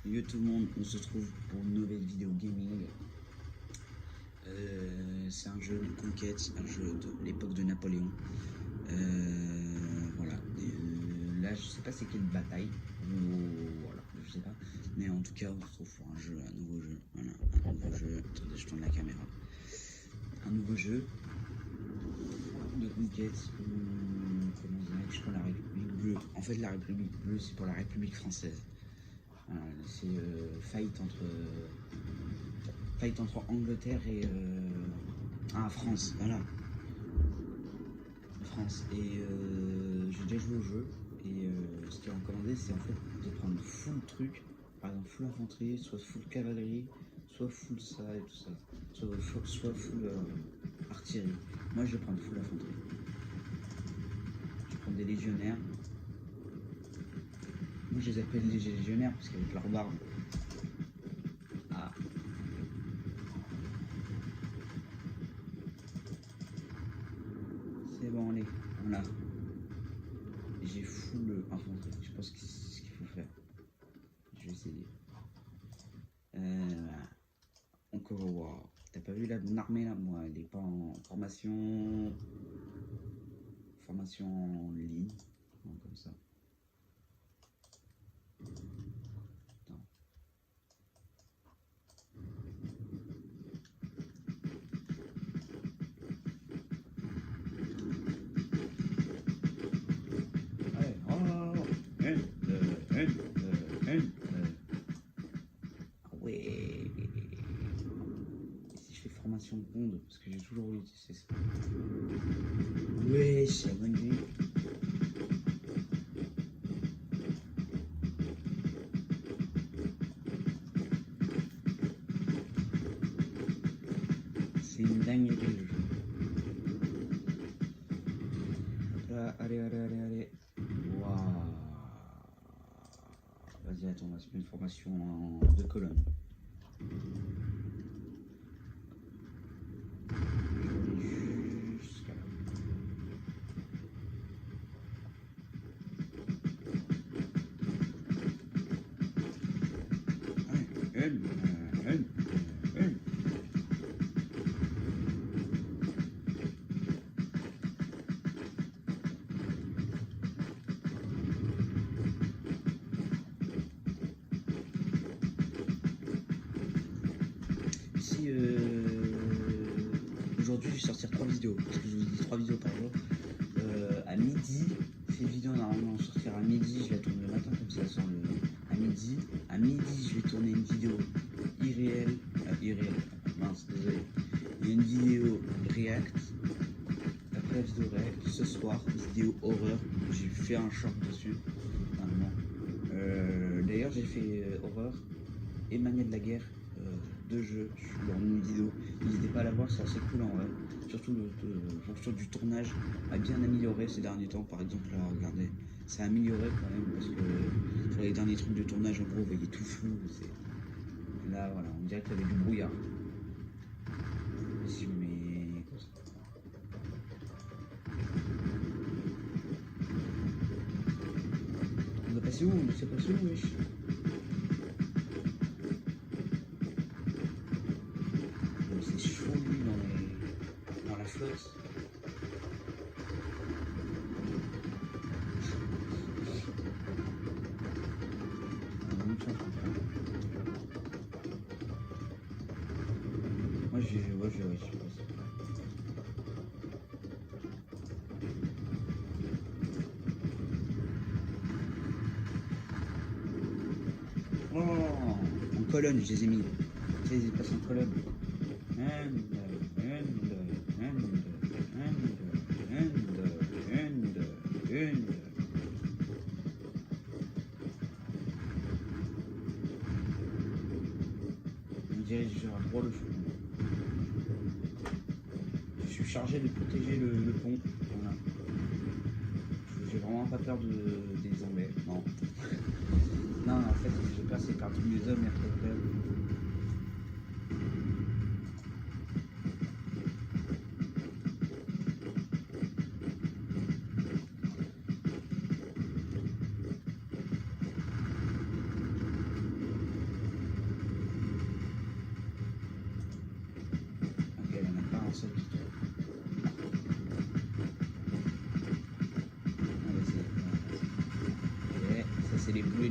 Yo tout le monde, on se retrouve pour une nouvelle vidéo gaming. C'est un jeu de conquête, un jeu de l'époque de Napoléon. Voilà. Là, je sais pas c'est quelle bataille. Voilà, je sais pas. Mais en tout cas, on se retrouve pour un jeu, un nouveau jeu. Voilà, un nouveau jeu. Attendez, je tourne la caméra. Un nouveau jeu de conquête. Comment dirais-je, pour la République bleue. En fait, la République bleue, c'est pour la République française. Voilà, c'est fight entre Angleterre et France, voilà. France. Et j'ai déjà joué au jeu. Et ce qui est recommandé, c'est en fait de prendre full truc, par exemple full infanterie, soit full cavalerie, soit full ça et tout ça, soit full artillerie. Moi, je vais prendre full infanterie. Je prends des légionnaires. Moi, je les appelle les légionnaires parce qu'avec leur barbe. Ah. C'est bon, allez, voilà. J'ai full infanterie. Je pense que c'est ce qu'il faut faire. Je vais essayer. Encore wow. T'as pas vu là mon armée là, moi, elle est pas en formation. Formation en ligne. Non, comme ça. Attends. Allez, oh, ah ouais. Et si je fais formation onde, parce que j'ai toujours voulu utiliser ça. Ouais, c'est la bonne vie. C'est une dinguerie le jeu. Hop là, allez. Waouh. Vas-y, attends, on va se mettre une formation en 2 colonnes. Jusqu'à là. Allez, Si aujourd'hui je vais sortir 3 vidéos, parce que je vous dis 3 vidéos par jour. À midi, cette vidéo normalement sortira à midi, je la tourne le matin comme ça elle sort à midi. À midi je vais tourner une vidéo irréelle, mince désolé. Il y a une vidéo React. Après la vidéo React, ce soir, vidéo horreur, j'ai fait un short dessus. D'ailleurs j'ai fait horreur et mania de la guerre. 2 jeux dans une vidéo. N'hésitez pas à la voir, c'est assez cool en vrai. Surtout le fonction du tournage a bien amélioré ces derniers temps. Par exemple, là, regardez, ça a amélioré quand même parce que sur les derniers trucs de tournage, en gros, vous voyez tout flou. Là, voilà, on dirait qu'il y avait du brouillard. Si je mets comme ça. On va passer où? On sait pas où, wesh. C'est chaud lui dans la flotte. Moi je sais pas. Oh, en colonne, je les ai mis. Tu sais, ils passent en colonne. On dirait que j'ai un droit le feu. Je suis chargé de protéger le pont. Voilà. J'ai vraiment pas peur des Anglais. Non. Non, en fait, j'ai peur c'est par tous les hommes et après.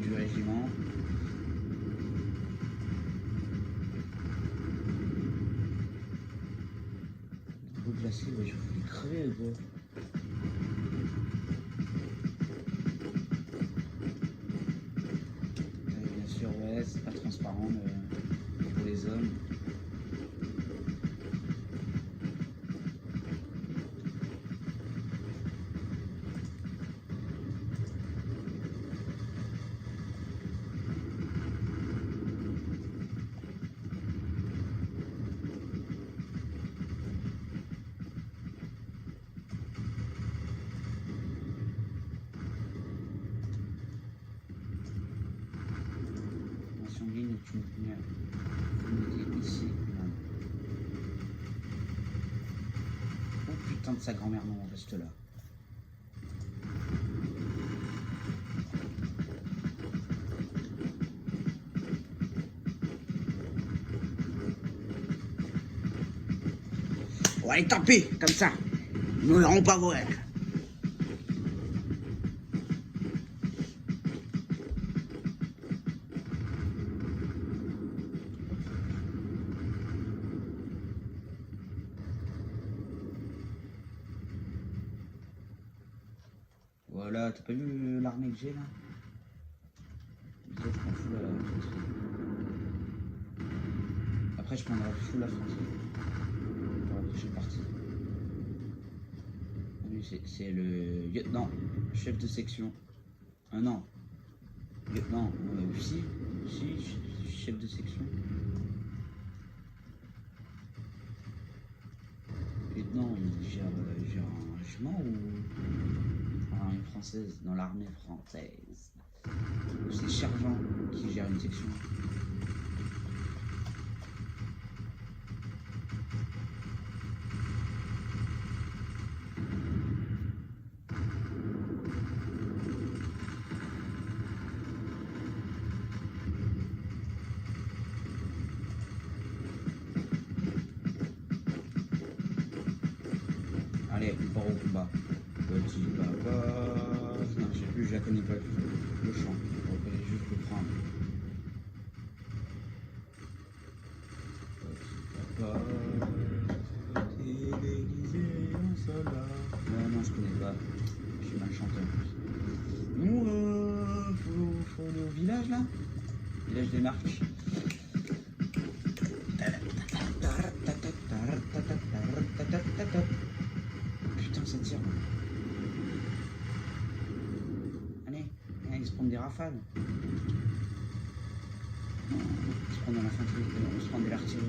du régiment. L'eau glacée, ouais, je voulais crever, gros. Bien sûr, ouais, c'est pas transparent pour les hommes. Sanguine, tu me dis ici. Non. Oh putain de sa grand-mère, non, on reste là. On va les taper, comme ça. Nous n'aurons pas vos règles. Voilà, t'as pas vu l'armée que j'ai là? Peut-être je m'en fous la infanterie. Après je prendrai full l'infanterie pour la prochaine partie. Lui c'est le lieutenant, chef de section. Ah non, lieutenant, si, chef de section. Lieutenant, il gère un régiment ou une française dans l'armée française. C'est sergent qui gère une section. Allez, on part au combat. Petit papa. Non, je sais plus, je la connais pas le chant. On reconnaît juste le prendre. Petit papa. T'es déguisé en soldat. Non, je connais pas. Je suis mal chanté en plus. Nous, faut aller au village là. Village des marches. Putain, ça tire. Allez, ils se prennent des rafales. Ils se prennent dans l'infanterie, on se prend de l'artillerie.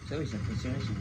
Ça oui, ça peut tirer sinon.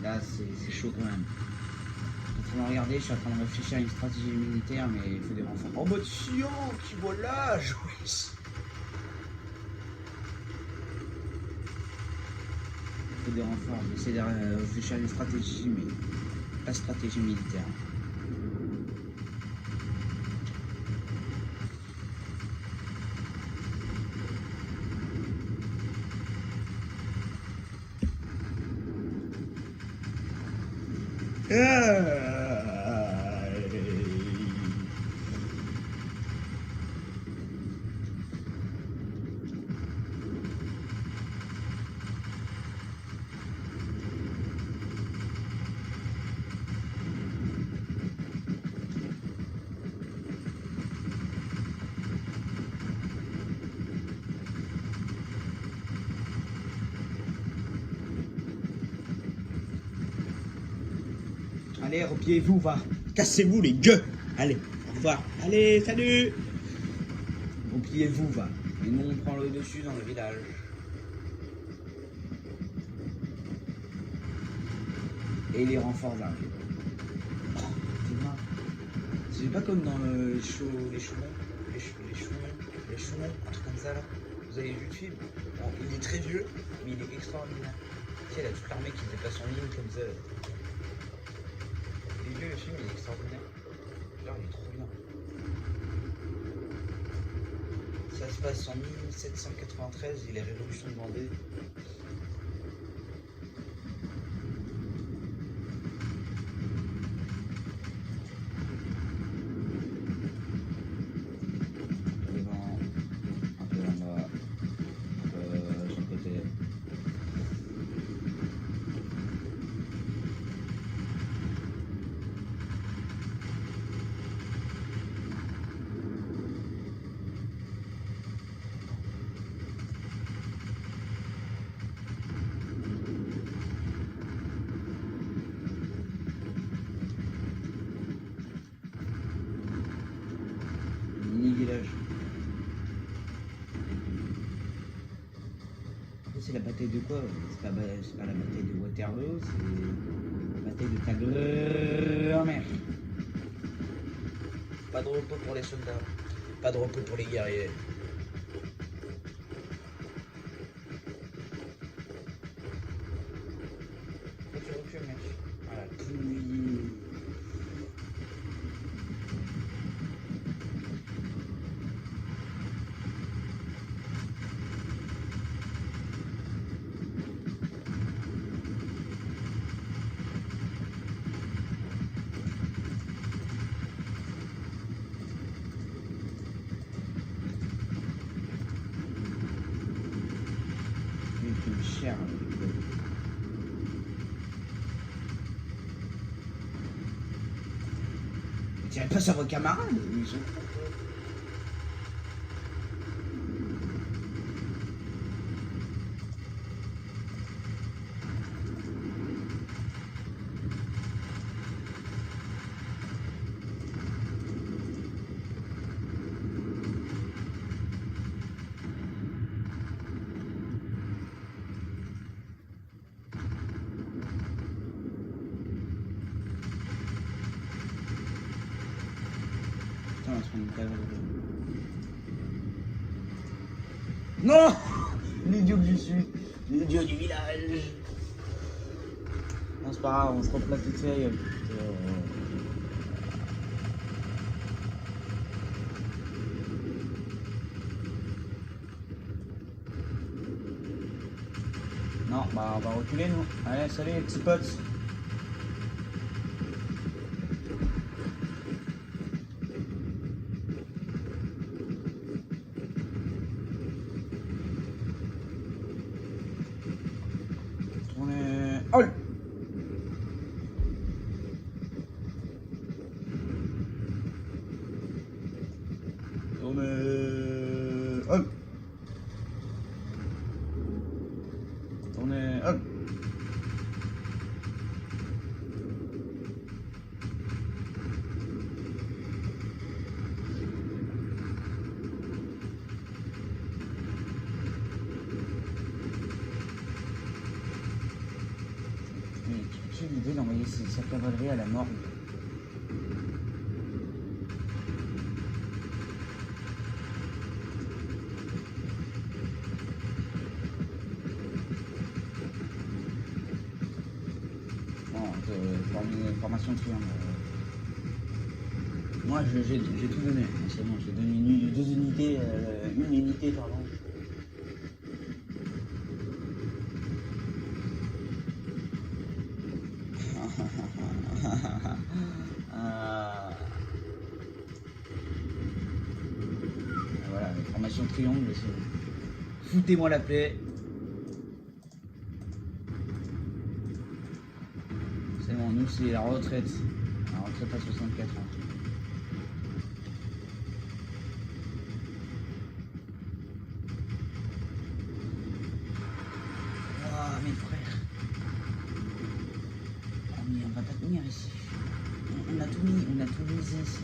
Là, c'est chaud quand même. Il faut regarder, je suis en train de réfléchir à une stratégie militaire, mais il faut des renforts. En mode Sion, qui volage, oui. Il faut des renforts, j'essaie de réfléchir à une stratégie, mais pas stratégie militaire. Allez, repliez-vous, va. Cassez-vous, les gueux. Allez, au revoir. Allez, salut. Repliez-vous, va. Et nous, on prend le dessus dans le village. Et les renforts arrivent. Oh, c'est pas comme dans les Chaumont, un truc comme ça là. Vous avez vu le film? Bon, il est très vieux, mais il est extraordinaire. Tu sais, il a toute l'armée qui dépasse en ligne comme ça. Il est vieux, le film, il est extraordinaire. Genre, il est trop bien. Ça se passe en 1793, il est Révolution de Vendée. Village. C'est la bataille de quoi? C'est pas la bataille de Waterloo, c'est la bataille de ta grand-mère. Pas de repos pour les soldats, pas de repos pour les guerriers. Faut que tu recules, mec. Voilà, pouille. Cher. Vous tirez pas sur vos camarades, ils sont... Non, l'idiot que je suis, l'idiot du village. Non, c'est pas grave, on se replace tout ça. Non, bah on va reculer nous. Allez, salut les petits potes. Oh! Tournez! Hop! Tournez! Hop! J'ai l'idée d'envoyer sa cavalerie à la morgue. Bon, formation triangle. Moi j'ai tout donné, c'est bon, j'ai donné deux unités, une unité pardon. Voilà, formation triangle, foutez-moi la paix. C'est bon, nous c'est la retraite. La retraite à 64 ans. Oh mes frères. On va pas tenir ici. misé ici.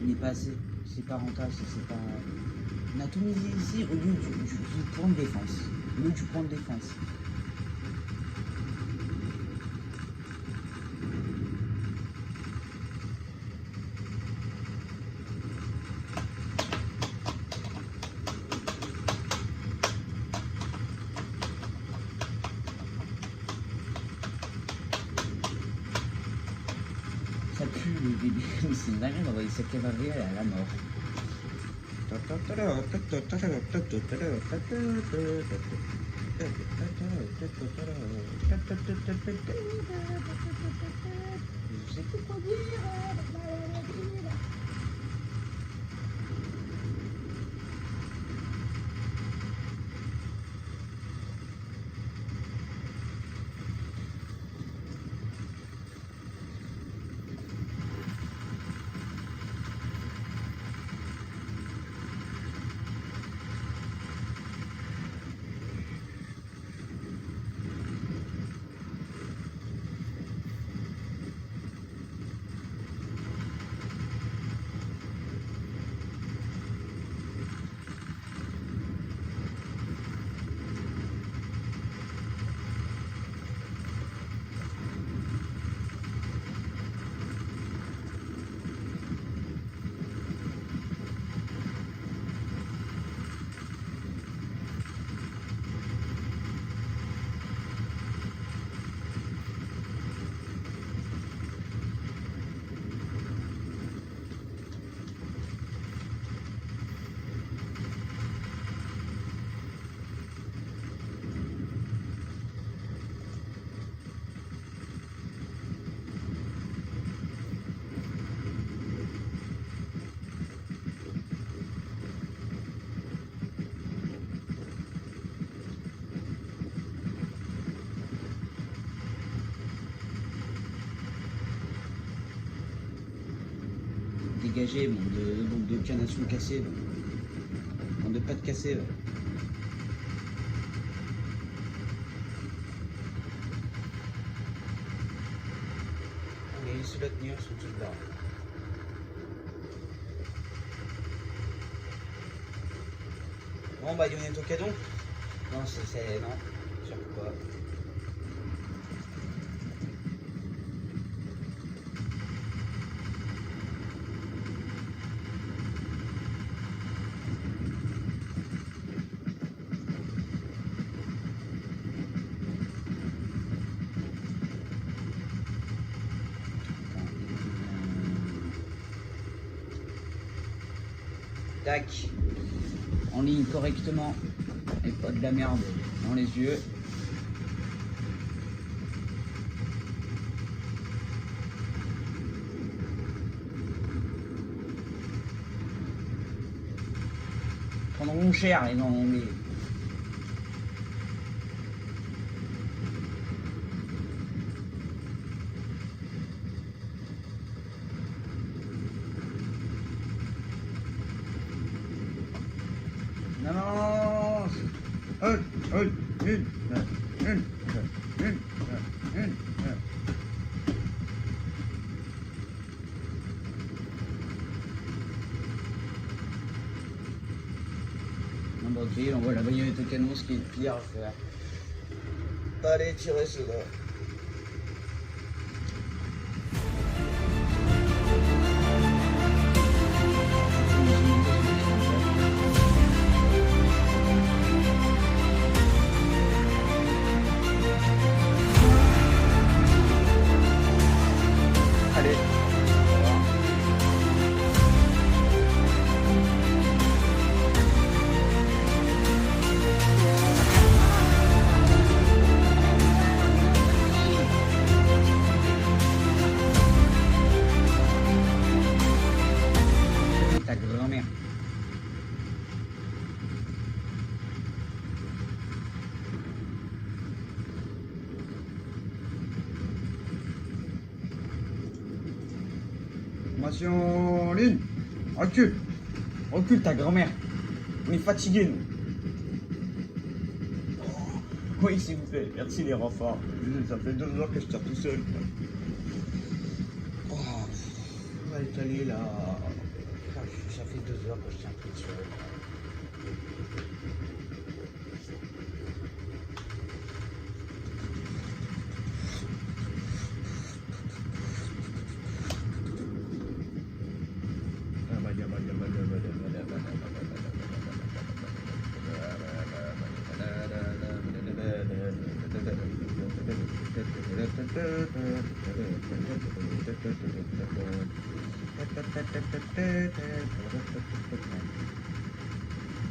Il n'est pas assez. C'est pas rentable, c'est pas. On a tout misé ici au lieu du point de défense. Au lieu du point de défense. Ça pue le début, c'est une dinguerie d'envoyer cette cavalerie à la mort. Je sais plus quoi dire. Dégagez, bande de canasson cassés, bande de pattes cassées. Et ceux-là tenir sont tous là. Bon bah il y en a un cadeau. Non, c'est non, surtout pas. Tac, en ligne correctement et pas de la merde dans les yeux. Prendront cher les Anglais. Non, non, non, bah, ok, on voit la baïonnette au canon, ce qui est le pire à faire. Allez, tirez ceux-là. Allez. Ta grand-mère. Formation ligne. Recule. Recule ta grand-mère. On est fatigués nous. Oui s'il vous plaît, merci les renforts. Ça fait 2 heures que je tire tout seul. Oh. caler là. Frère, ça fait 2 heures que je tiens pris sur elle.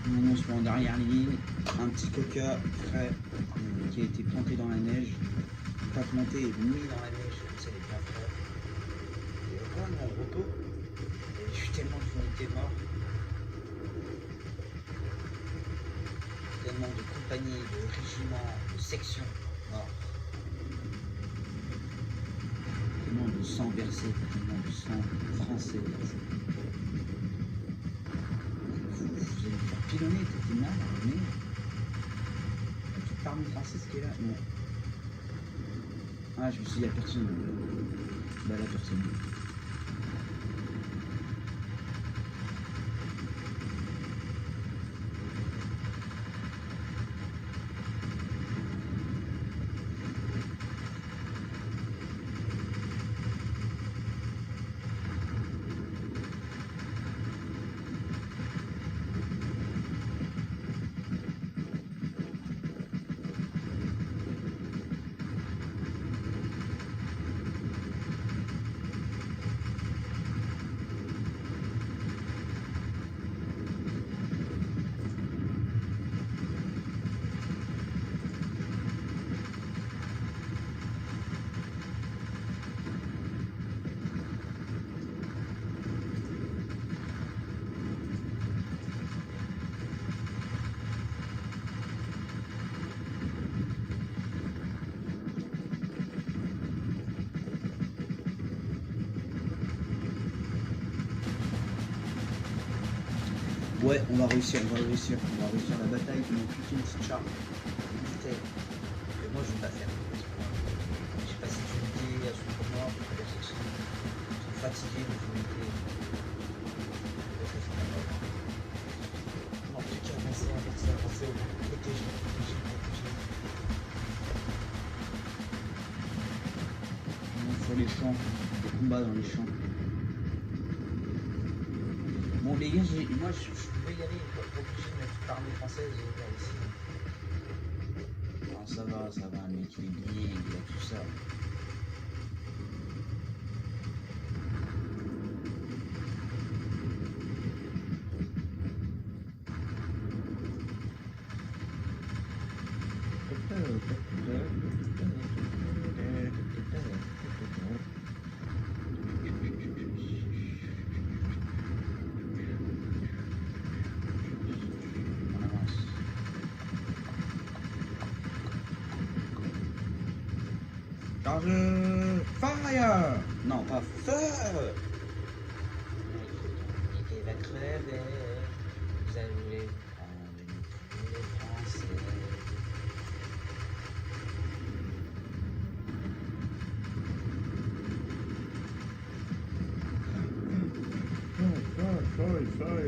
On annonce en dernière ligne, un petit coca frais qui a été planté dans la neige, pas planté et mis dans la neige, comme ça il est bien frais. Et voilà mon repos, et je suis tellement d'unité mort, tellement de compagnie, de régiment, de section mort. Tellement de sang versé, tellement de sang français versé. Vous allez me faire pilonner, t'étais mal, mais toute l'armée française qui est là, non. Ah, je me suis dit, il n'y a personne. Bah, la personne. Ouais, on va réussir la bataille, ils m'ont plus qu'une petite charge. Mais moi je vais pas faire. J'ai pas cette unité à ce moment, ils sont fatigués de unité. Non, plus qu'à avancer, protéger. Sur les champs, des combats dans les champs. Bon les gars, moi je peux y aller, pas obligé de mettre toute l'armée française ici. Non, ça va, le mec il est bien, il a tout ça. Charge! Fire! Non, pas feu! Il va crever. Vous allez prendre les Français. Fire!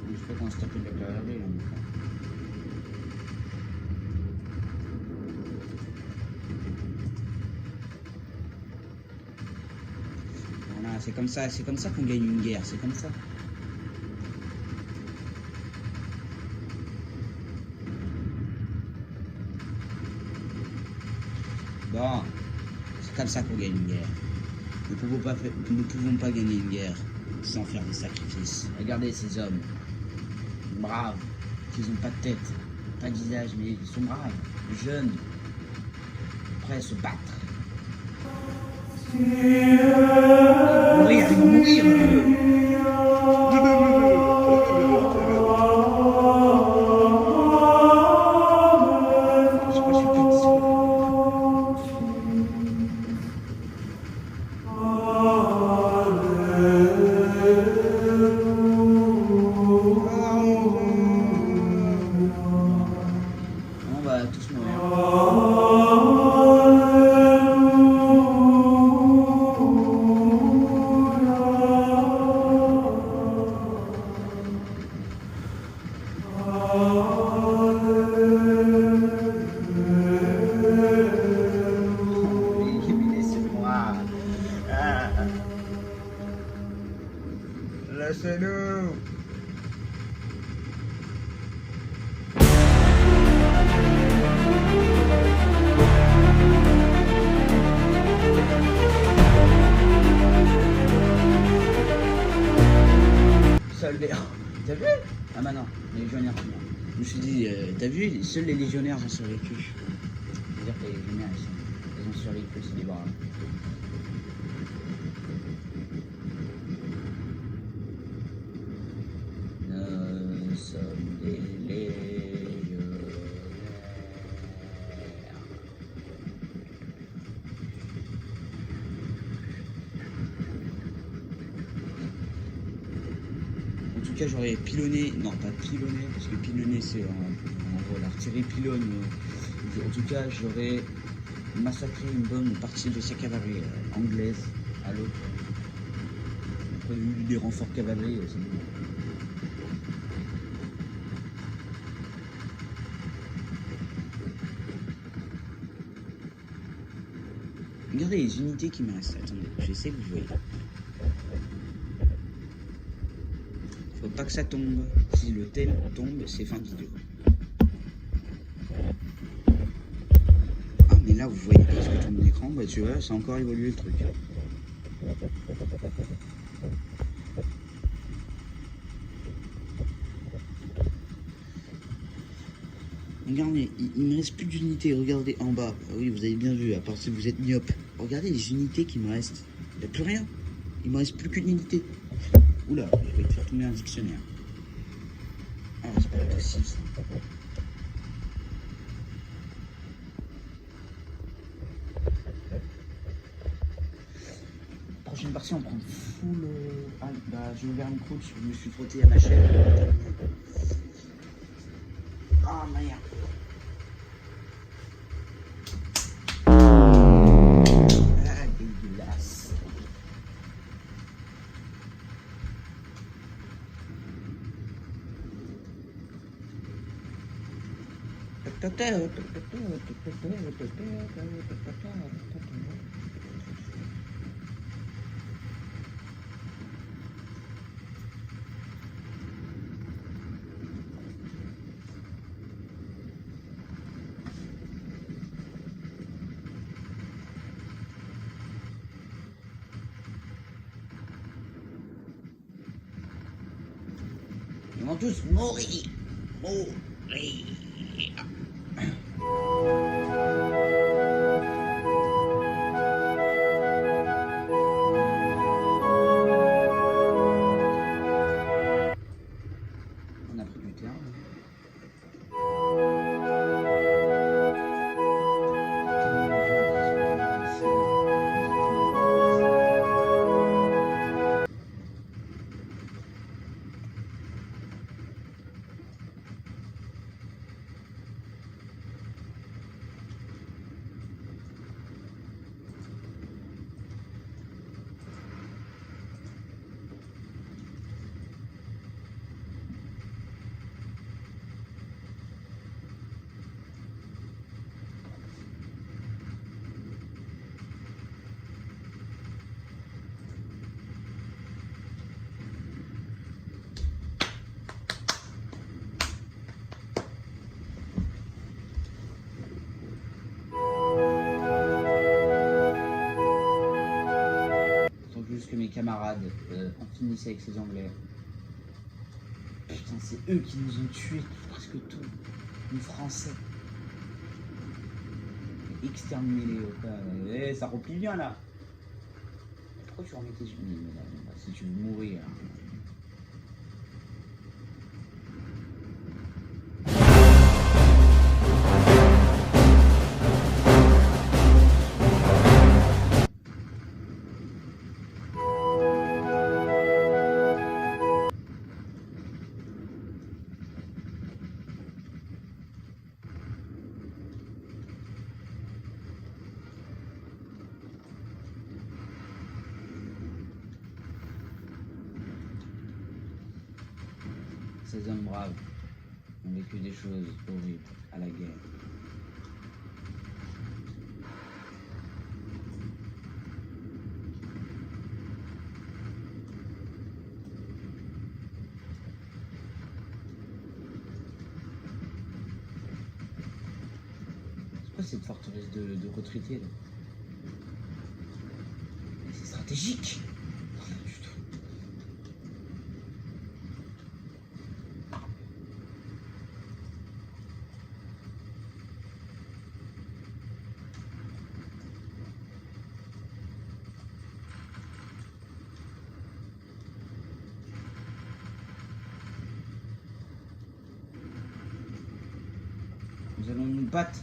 Il faut qu'on se tape de la cavalerie là. Voilà, c'est comme ça qu'on gagne une guerre, c'est comme ça. Bon, c'est comme ça qu'on gagne une guerre. Nous ne pouvons pas gagner une guerre sans faire des sacrifices. Regardez ces hommes, braves, qui n'ont pas de tête, pas de visage, mais ils sont braves, jeunes, prêts à se battre. Ils vont mourir. me suis dit, t'as vu, seuls les légionnaires ont survécu. C'est-à-dire que les légionnaires, ils ont survécu aussi des bras. Nous sommes des légionnaires. En tout cas, j'aurais pilonné, non pas pilonné, parce que pilonner c'est en gros l'artillerie pilonne. En tout cas, j'aurais massacré une bonne partie de sa cavalerie anglaise à l'autre. Après, eu des renforts cavalerie, c'est bon. Regardez les unités qui me restent. Attendez, j'essaie que vous voyez. Faut pas que ça tombe. Si le thème tombe, c'est fin de vidéo. Ah, mais là, vous voyez pas ce que tombe l'écran. Bah, tu vois, ça a encore évolué le truc. Regardez, il me reste plus d'unités. Regardez en bas. Oui, vous avez bien vu, à part si vous êtes myope. Regardez les unités qui me restent. Il n'y a plus rien. Il me reste plus qu'une unité. Oula, je vais te faire tomber un dictionnaire. Ah, c'est pas possible ça. Prochaine partie, on prend full. Ah, bah, j'ai ouvert une croûte, je me suis frotté à ma chaîne. Ah, merde. Ah, dégueulasse. Ils vont tous mourir. Mourir. On a pris du terrain. Mes camarades en finissaient avec ces Anglais. Putain, c'est eux qui nous ont tués presque tous. Les Français. Exterminez-les. Ça replie bien là. Pourquoi tu remets tes unis? Si tu veux mourir. Ces hommes braves ont vécu des choses horribles à la guerre. C'est quoi cette forteresse de retraités là? C'est stratégique. Nous allons nous battre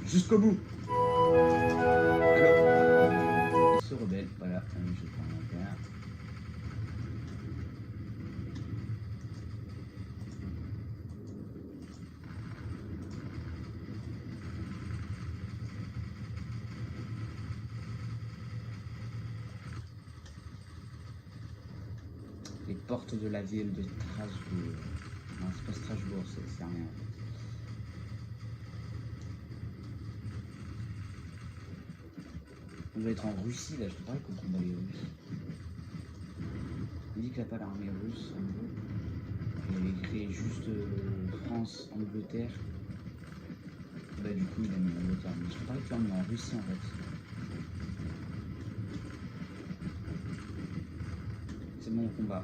jusqu'au bout. Alors, il se rebelle. Voilà, je prends un verre. Les portes de la ville de Strasbourg. Non, c'est pas Strasbourg, c'est rien. On doit être en Russie, là, je te parle qu'on combat les Russes. On dit qu'il n'y a pas l'armée russe, en gros. Il avait créé juste France, Angleterre. Bah, du coup, il a mis l'Angleterre. Mais je te parle qu'il est en Russie, en fait. C'est mon combat.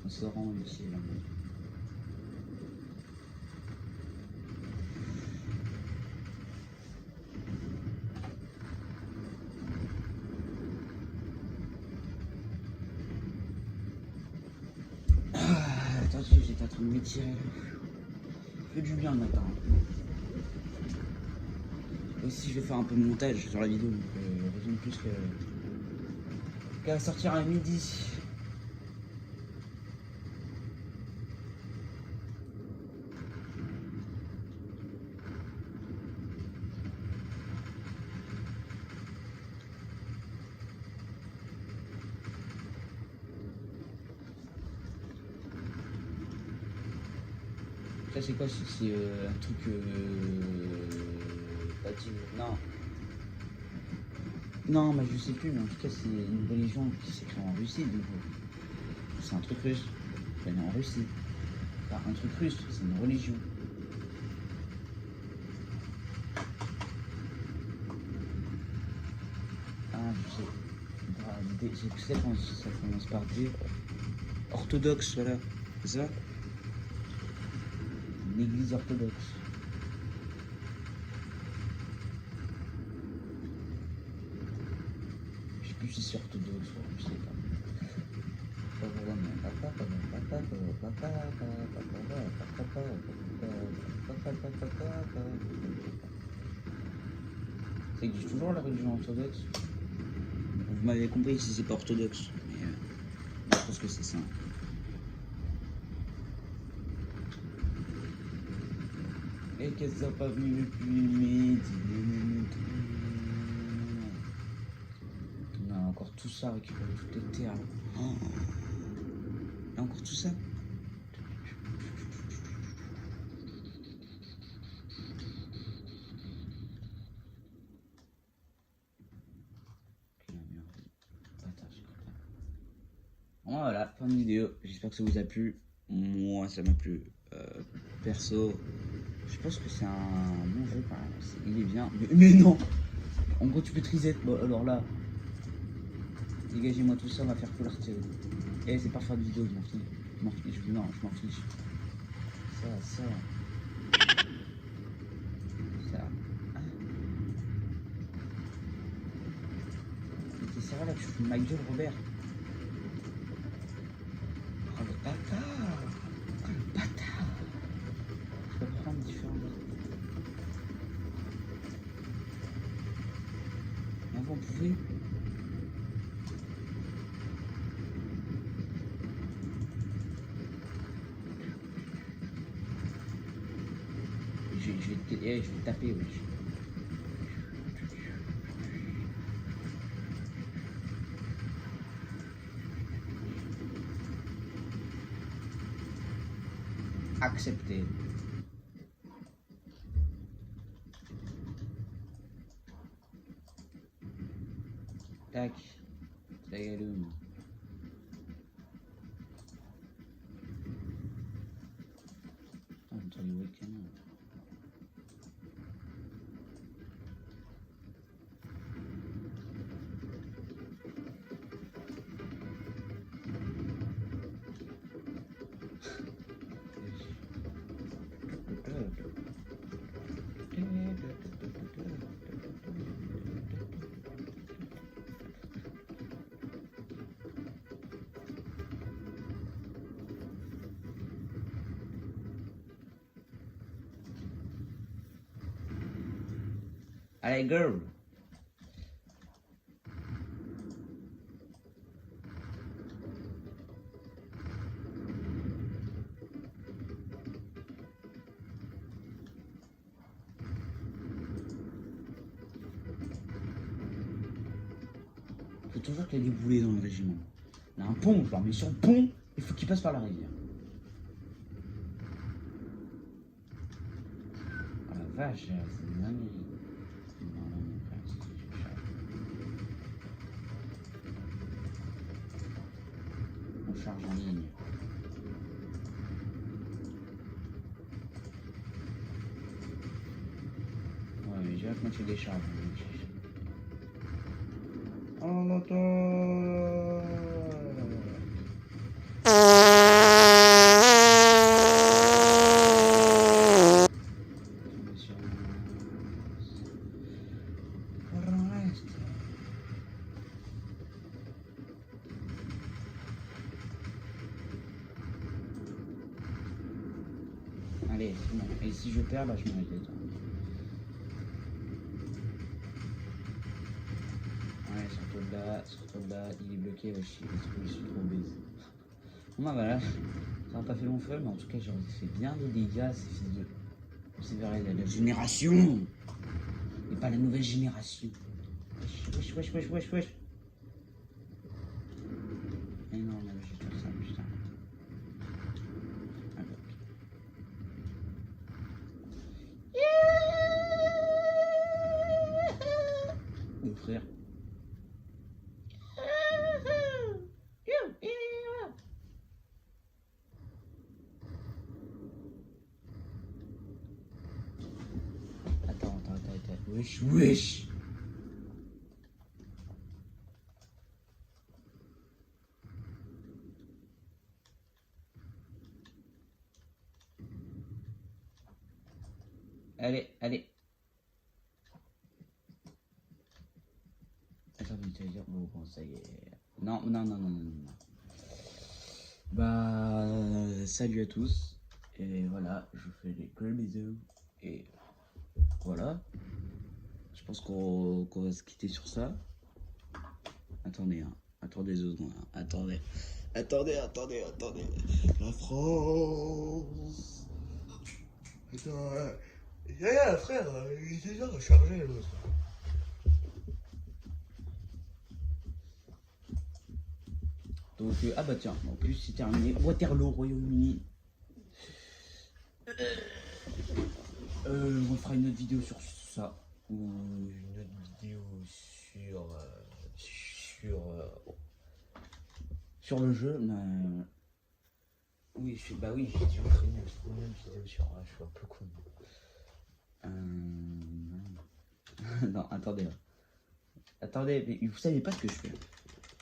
On se rend ici, là. Attends, j'étais en train de m'étirer là. Fait du bien le matin. Aussi, je vais faire un peu de montage sur la vidéo, donc raison de plus qu'à sortir à midi. Ça c'est quoi? C'est un truc pas dit, non. Non, mais je sais plus, mais en tout cas c'est une religion qui s'est créée en Russie, donc c'est un truc russe. Enfin, en Russie. Enfin, un truc russe, c'est une religion. Ah, je sais. Je sais quand ça commence par D. Orthodoxe, voilà. C'est ça? Une église orthodoxe. Je sais plus si c'est orthodoxe, je sais pas. Ça existe toujours la religion orthodoxe? Vous m'avez compris si c'est pas orthodoxe. Mais je pense que c'est ça. Et qu'est-ce que ça pas venu depuis midi? On a encore tout ça récupéré, toutes les terres. Oh. Et encore tout ça. Voilà, fin de vidéo. J'espère que ça vous a plu. Moi, ça m'a plu. Perso, je pense que c'est un bon jeu quand même. Il est bien. Mais non! En gros, tu peux te reset. Bon, alors là, dégagez-moi tout ça, on va faire que l'artillerie. Eh, c'est pas faire de vidéo, je m'en fiche. Non, je m'en fiche. Ça. Ah. C'est vrai là que je fous ma gueule, Robert. Oh le bâtard! Oh le bâtard! Je peux prendre différents. Mais vous pouvez. Je vais taper, oui. Accepter. Tac. Tagaloum. Ah, on entend les week-ends. Allez, girl. Faut toujours qu'il y ait des boulets dans le régiment. Il y a un pont, je leur mets sur le pont, il faut qu'ils passent par la rivière. Oh la vache, c'est une dinguerie. Non, mon frère, c'est cher. On charge en ligne. Ouais, mais j'ai quand tu décharges. Oh l'entend. Allez, c'est bon. Et si je perds, bah je m'arrête les temps. Ouais, surtout de là, il est bloqué, wesh, je suis trop baisé. Bon bah voilà, ça n'a pas fait long feu, mais en tout cas j'aurais fait bien des dégâts, ces fils de... C'est vrai, la génération. Et pas la nouvelle génération. Wesh. Mais non, mais je vais faire ça, putain. Mon frère. Attends. Wesh. Allez. Attends, mais tu vas dire, bon, ça y est. Non. Bah, salut à tous. Et voilà, je vous fais des gros bisous. Et voilà. Je pense qu'on va se quitter sur ça. Attendez 2 secondes. Attendez. La France. Attends, frère, il est déjà rechargé l'autre. Donc, ah bah tiens, en plus c'est terminé. Waterloo, Royaume-Uni. On fera une autre vidéo sur ça. Ou une autre vidéo sur le jeu. Mais... Oui, j'ai dû en faire une vidéo sur... je suis un peu con. Non, attendez, mais vous savez pas ce que je fais. De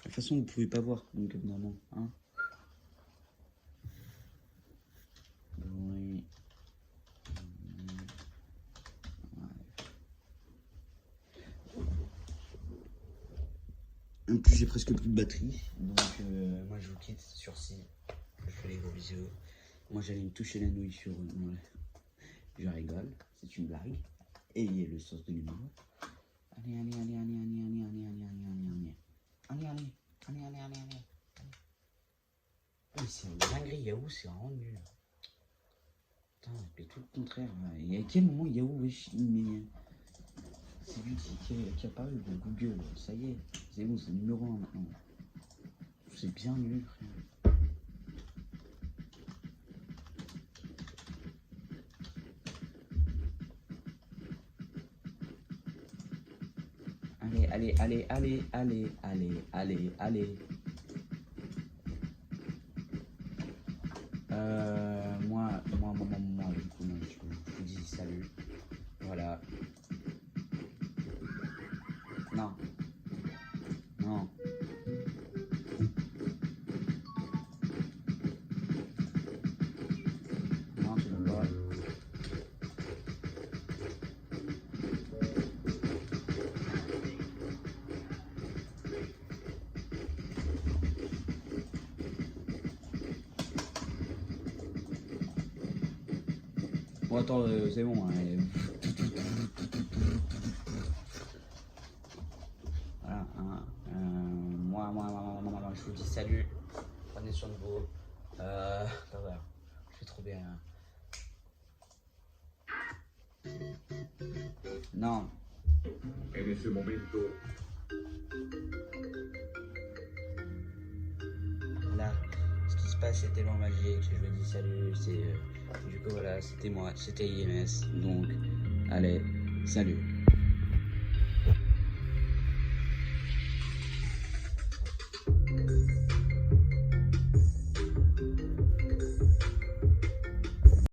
toute façon, vous pouvez pas voir, donc évidemment, hein. Oui. En plus, j'ai presque plus de batterie, donc moi je vous quitte sur ci. Je fais les gros bisous. Moi j'allais me toucher la nouille sur... Ouais. Je rigole, c'est une blague. Ayez le sens de l'humour. Allez. Mais c'est une dinguerie, Yahoo, c'est vraiment nul. Putain, mais tout le contraire. Il y a quel moment Yahoo, wesh, mais... C'est lui qui a parlé de Google, ça y est. C'est bon, c'est numéro 1 maintenant. C'est bien nul, frère. Allez. Moi, du coup, non, je vous dis salut. Voilà. Non. Non, tu peux pas. Bon, attends, c'est bon. Hein, je vous dis salut. Prenez soin de vous. Voilà. Je suis trop bien. Non. En ese momento, Là, ce qui se passe, c'est tellement magique. Je vous dis salut. Du coup, voilà, c'était moi. C'était IMS. Donc, allez, salut.